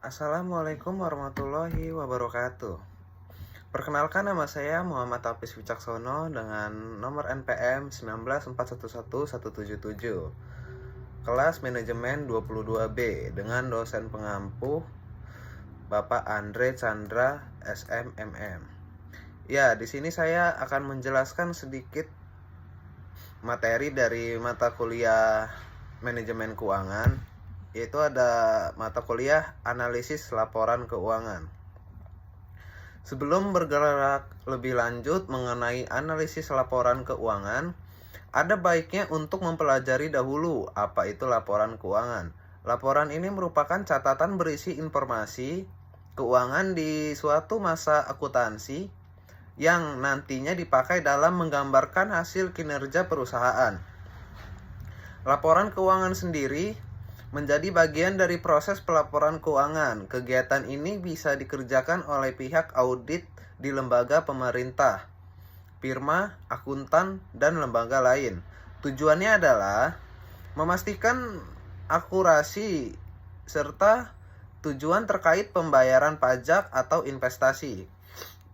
Assalamualaikum warahmatullahi wabarakatuh. Perkenalkan, nama saya Muhammad Hafiz Wicaksono dengan nomor NPM 194111177. Kelas Manajemen 22B dengan dosen pengampu Bapak Andre Chandra SMMM. Ya, di sini saya akan menjelaskan sedikit materi dari mata kuliah Manajemen Keuangan, yaitu ada mata kuliah Analisis Laporan Keuangan. Sebelum bergerak lebih lanjut mengenai analisis laporan keuangan, ada baiknya untuk mempelajari dahulu apa itu laporan keuangan. Laporan ini merupakan catatan berisi informasi keuangan di suatu masa akuntansi yang nantinya dipakai dalam menggambarkan hasil kinerja perusahaan. Laporan keuangan sendiri menjadi bagian dari proses pelaporan keuangan. Kegiatan ini bisa dikerjakan oleh pihak audit di lembaga pemerintah, firma, akuntan, dan lembaga lain. Tujuannya adalah memastikan akurasi serta tujuan terkait pembayaran pajak atau investasi.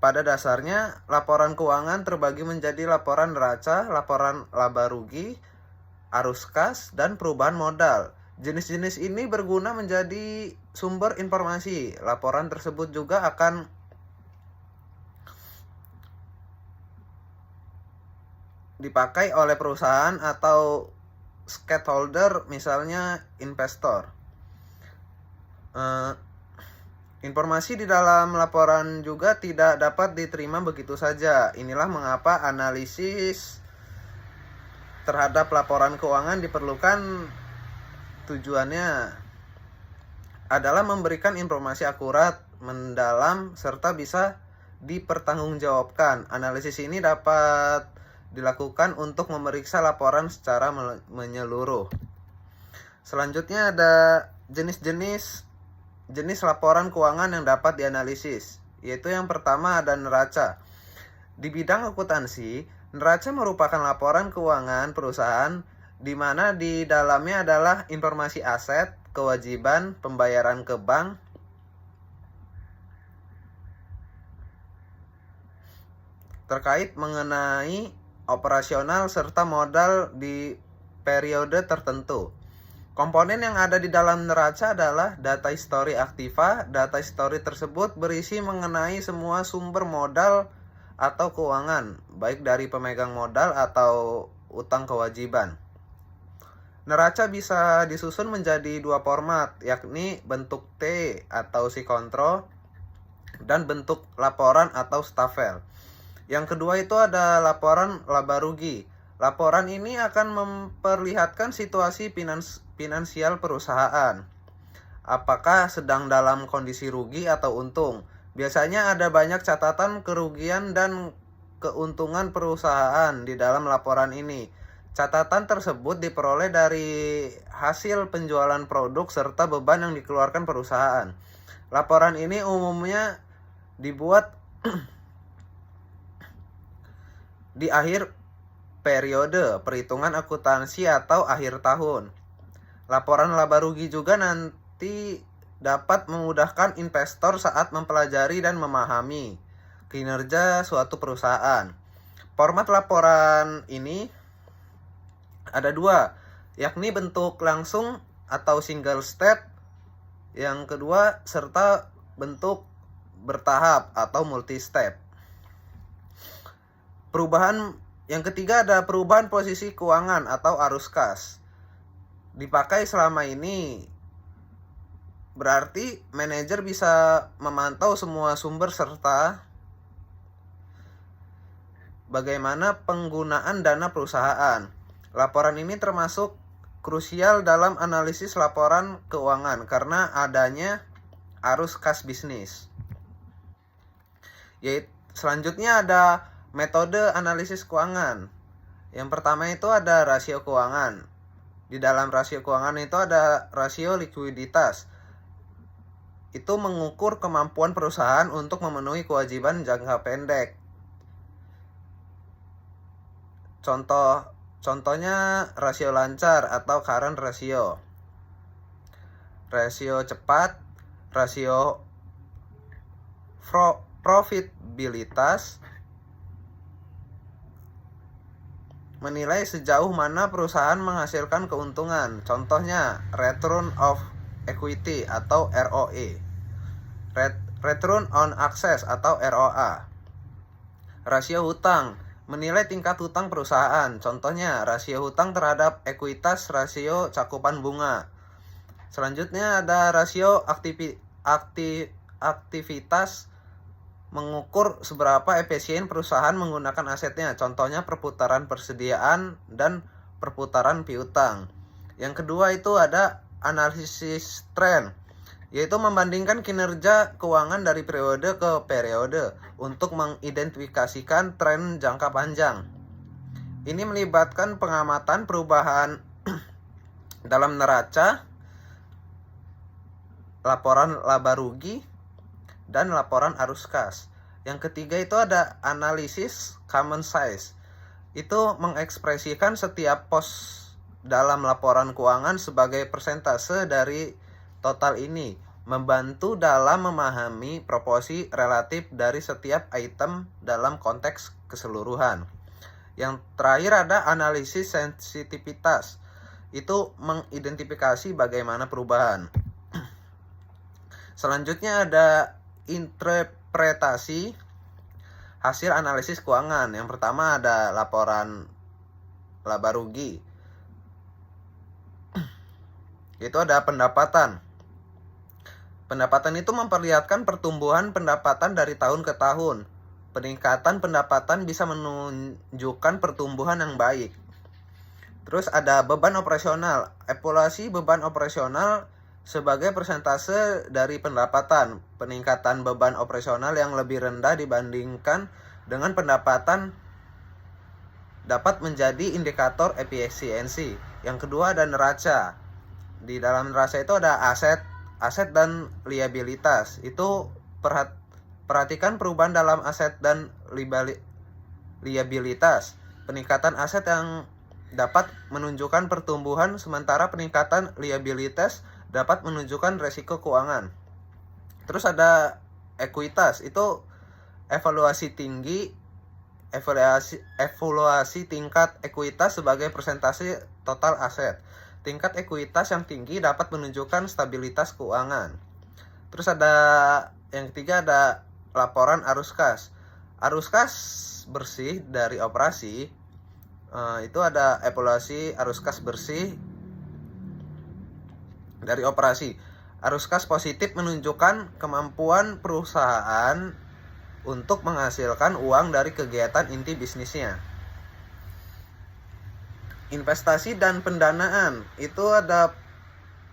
Pada dasarnya, laporan keuangan terbagi menjadi laporan neraca, laporan laba rugi, arus kas, dan perubahan modal. Jenis-jenis ini berguna menjadi sumber informasi. Laporan tersebut juga akan dipakai oleh perusahaan atau stakeholder, misalnya investor. Informasi di dalam laporan juga tidak dapat diterima begitu saja. Inilah mengapa analisis terhadap laporan keuangan diperlukan. Tujuannya adalah memberikan informasi akurat, mendalam, serta bisa dipertanggungjawabkan. Analisis ini dapat dilakukan untuk memeriksa laporan secara menyeluruh. Selanjutnya ada jenis laporan keuangan yang dapat dianalisis, yaitu yang pertama ada neraca. Di bidang akuntansi, neraca merupakan laporan keuangan perusahaan di mana di dalamnya adalah informasi aset, kewajiban, pembayaran ke bank, terkait mengenai operasional serta modal di periode tertentu. Komponen yang ada di dalam neraca adalah data histori aktiva. Data histori tersebut berisi mengenai semua sumber modal atau keuangan, baik dari pemegang modal atau utang kewajiban. Neraca bisa disusun menjadi dua format, yakni bentuk T atau si kontrol dan bentuk laporan atau stafel. Yang kedua itu ada laporan laba rugi. Laporan ini akan memperlihatkan situasi finansial perusahaan. Apakah sedang dalam kondisi rugi atau untung? Biasanya ada banyak catatan kerugian dan keuntungan perusahaan di dalam laporan ini. Catatan tersebut diperoleh dari hasil penjualan produk serta beban yang dikeluarkan perusahaan. Laporan ini umumnya dibuat di akhir periode perhitungan akuntansi atau akhir tahun. Laporan laba rugi juga nanti dapat memudahkan investor saat mempelajari dan memahami kinerja suatu perusahaan. Format laporan ini ada dua, yakni bentuk langsung atau single step, yang kedua serta bentuk bertahap atau multi step. Yang ketiga ada perubahan posisi keuangan atau arus kas. Dipakai selama ini berarti manajer bisa memantau semua sumber serta bagaimana penggunaan dana perusahaan. Laporan ini termasuk krusial dalam analisis laporan keuangan karena adanya arus kas bisnis. Selanjutnya ada metode analisis keuangan. Yang pertama itu ada rasio keuangan. Di dalam rasio keuangan itu ada rasio likuiditas. Itu mengukur kemampuan perusahaan untuk memenuhi kewajiban jangka pendek. Contohnya rasio lancar atau current ratio. Rasio cepat, rasio profitabilitas menilai sejauh mana perusahaan menghasilkan keuntungan. Contohnya return of equity atau ROE, return on assets atau ROA. Rasio hutang menilai tingkat hutang perusahaan. Contohnya rasio hutang terhadap ekuitas, rasio cakupan bunga. Selanjutnya ada rasio aktivitas mengukur seberapa efisien perusahaan menggunakan asetnya. Contohnya perputaran persediaan dan perputaran piutang. Yang kedua itu ada analisis tren, yaitu membandingkan kinerja keuangan dari periode ke periode untuk mengidentifikasikan tren jangka panjang. Ini melibatkan pengamatan perubahan dalam neraca, laporan laba rugi, dan laporan arus kas. Yang ketiga itu ada analisis common size. Itu mengekspresikan setiap pos dalam laporan keuangan sebagai persentase dari total ini, membantu dalam memahami proporsi relatif dari setiap item dalam konteks keseluruhan. Yang terakhir ada analisis sensitivitas. Itu mengidentifikasi bagaimana perubahan. Selanjutnya ada interpretasi hasil analisis keuangan. Yang pertama ada laporan laba rugi. Itu ada pendapatan. Pendapatan itu memperlihatkan pertumbuhan pendapatan dari tahun ke tahun. Peningkatan pendapatan bisa menunjukkan pertumbuhan yang baik. Terus ada beban operasional. Evaluasi beban operasional sebagai persentase dari pendapatan. Peningkatan beban operasional yang lebih rendah dibandingkan dengan pendapatan dapat menjadi indikator efisiensi. Yang kedua ada neraca. Di dalam neraca itu ada aset dan liabilitas. Itu perhatikan perubahan dalam aset dan liabilitas. Peningkatan aset yang dapat menunjukkan pertumbuhan, sementara peningkatan liabilitas dapat menunjukkan resiko keuangan. Terus ada ekuitas, itu evaluasi tingkat ekuitas sebagai persentase total aset. Tingkat ekuitas yang tinggi dapat menunjukkan stabilitas keuangan. Terus ada yang ketiga ada laporan arus kas. Arus kas bersih dari operasi, itu ada evaluasi arus kas bersih dari operasi. Arus kas positif menunjukkan kemampuan perusahaan untuk menghasilkan uang dari kegiatan inti bisnisnya. Investasi dan pendanaan, itu ada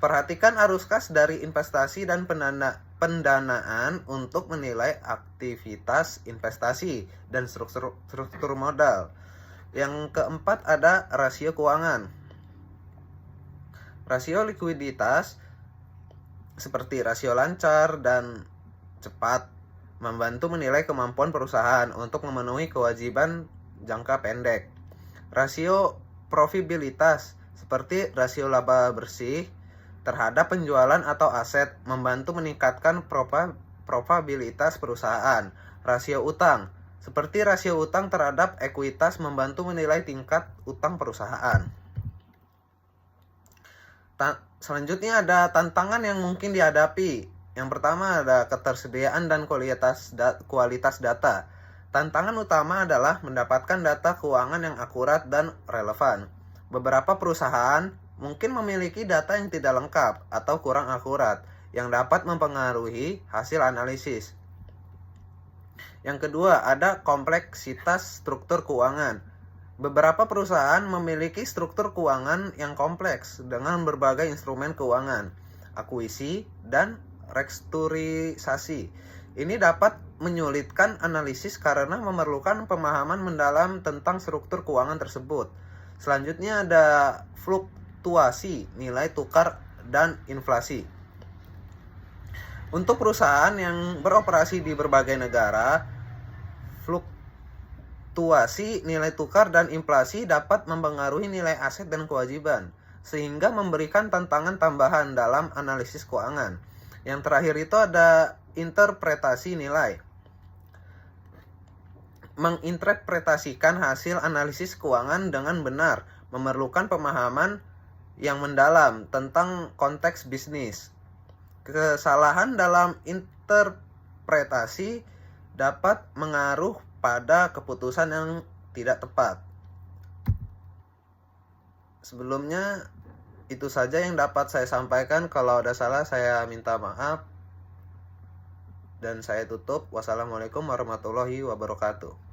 perhatikan arus kas dari investasi dan pendanaan untuk menilai aktivitas investasi dan struktur modal. Yang keempat ada rasio keuangan. Rasio likuiditas seperti rasio lancar dan cepat membantu menilai kemampuan perusahaan untuk memenuhi kewajiban jangka pendek. Rasio profitabilitas seperti rasio laba bersih terhadap penjualan atau aset membantu meningkatkan probabilitas perusahaan. Rasio utang seperti rasio utang terhadap ekuitas membantu menilai tingkat utang perusahaan. Selanjutnya ada tantangan yang mungkin dihadapi. Yang pertama ada ketersediaan dan kualitas data. Tantangan utama adalah mendapatkan data keuangan yang akurat dan relevan. Beberapa perusahaan mungkin memiliki data yang tidak lengkap atau kurang akurat yang dapat mempengaruhi hasil analisis. Yang kedua ada kompleksitas struktur keuangan. Beberapa perusahaan memiliki struktur keuangan yang kompleks dengan berbagai instrumen keuangan, akuisisi, dan restrukturisasi. Ini dapat menyulitkan analisis karena memerlukan pemahaman mendalam tentang struktur keuangan tersebut. Selanjutnya ada fluktuasi nilai tukar dan inflasi. Untuk perusahaan yang beroperasi di berbagai negara, fluktuasi nilai tukar dan inflasi dapat mempengaruhi nilai aset dan kewajiban, sehingga memberikan tantangan tambahan dalam analisis keuangan. Yang terakhir itu ada interpretasi nilai. Menginterpretasikan hasil analisis keuangan dengan benar memerlukan pemahaman yang mendalam tentang konteks bisnis. Kesalahan dalam interpretasi dapat mengaruh pada keputusan yang tidak tepat. Sebelumnya itu saja yang dapat saya sampaikan. Kalau ada salah saya minta maaf. Dan saya tutup. Wassalamualaikum warahmatullahi wabarakatuh.